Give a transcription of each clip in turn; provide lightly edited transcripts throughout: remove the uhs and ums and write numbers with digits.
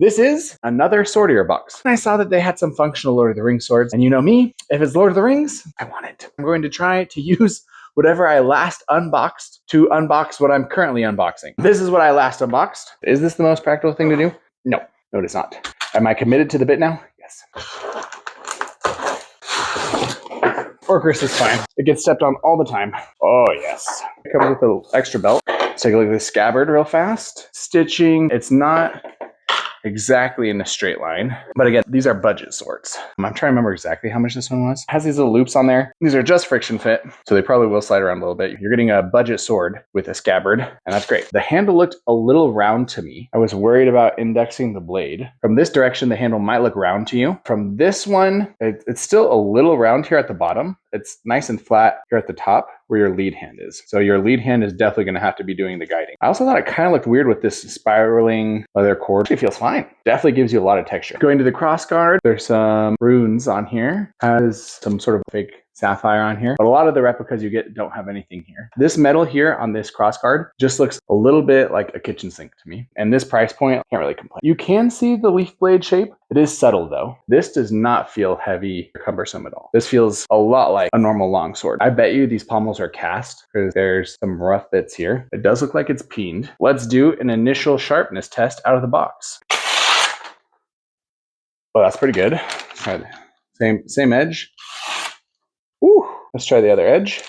This is another Swordier box. And I saw that they had some functional Lord of the Rings swords. And you know me, if it's Lord of the Rings, I want it. I'm going to try to use whatever I last unboxed to unbox what I'm currently unboxing. This is what I last unboxed. Is this the most practical thing to do? No, it is not. Am I committed to the bit now? Yes. Orcris is fine. It gets stepped on all the time. Oh, yes. It comes with an extra belt. Let's take a look at the scabbard real fast. Stitching. It's not exactly in a straight line. But again, these are budget swords. I'm trying to remember exactly how much this one was. It has these little loops on there. These are just friction fit, so they probably will slide around a little bit. You're getting a budget sword with a scabbard, and that's great. The handle looked a little round to me. I was worried about indexing the blade. From this direction, the handle might look round to you. From this one, it's still a little round here at the bottom. It's nice and flat here at the top where your lead hand is. So your lead hand is definitely going to have to be doing the guiding. I also thought it kind of looked weird with this spiraling leather cord. It feels fine. Definitely gives you a lot of texture. Going to the cross guard, there's some runes on here. Has some sort of fake sapphire on here, but a lot of the replicas you get don't have anything here. This metal here on this crossguard just looks a little bit like a kitchen sink to me. And this price point, can't really complain. You can see the leaf blade shape. It is subtle though. This does not feel heavy or cumbersome at all. This feels a lot like a normal longsword. I bet you these pommels are cast because there's some rough bits here. It does look like it's peened. Let's do an initial sharpness test out of the box. Well, that's pretty good. Let's try the same edge. Ooh, let's try the other edge.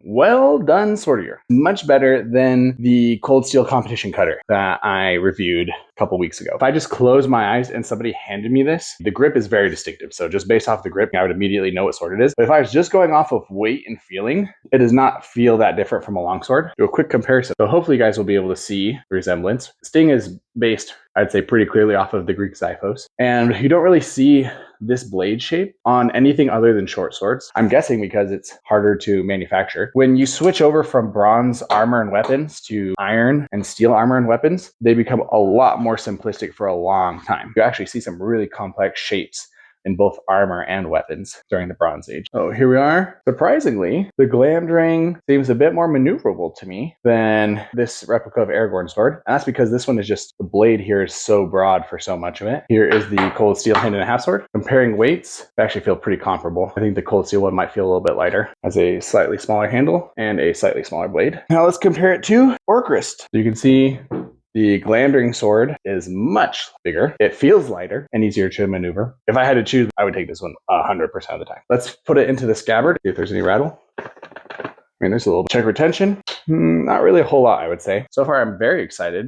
Well done, Swordier. Much better than the cold steel competition cutter that I reviewed a couple weeks ago. If I just close my eyes and somebody handed me this, the grip is very distinctive. So just based off the grip, I would immediately know what sword it is. But if I was just going off of weight and feeling, it does not feel that different from a longsword. Do a quick comparison. So hopefully you guys will be able to see the resemblance. Sting is based, I'd say, pretty clearly off of the Greek Xiphos. And you don't really see this blade shape on anything other than short swords. I'm guessing because it's harder to manufacture. When you switch over from bronze armor and weapons to iron and steel armor and weapons, they become a lot more simplistic for a long time. You actually see some really complex shapes in both armor and weapons during the Bronze Age. So here we are. Surprisingly, the Glamdring seems a bit more maneuverable to me than this replica of Aragorn's sword. And that's because this one is just, the blade here is so broad for so much of it. Here is the cold steel hand and a half sword. Comparing weights, they actually feel pretty comparable. I think the cold steel one might feel a little bit lighter. Has a slightly smaller handle and a slightly smaller blade. Now let's compare it to Orcris. You can see the Glamdring sword is much bigger. It feels lighter and easier to maneuver. If I had to choose, I would take this one 100% of the time. Let's put it into the scabbard, see if there's any rattle. I mean, there's a little check retention. Not really a whole lot, I would say. So far, I'm very excited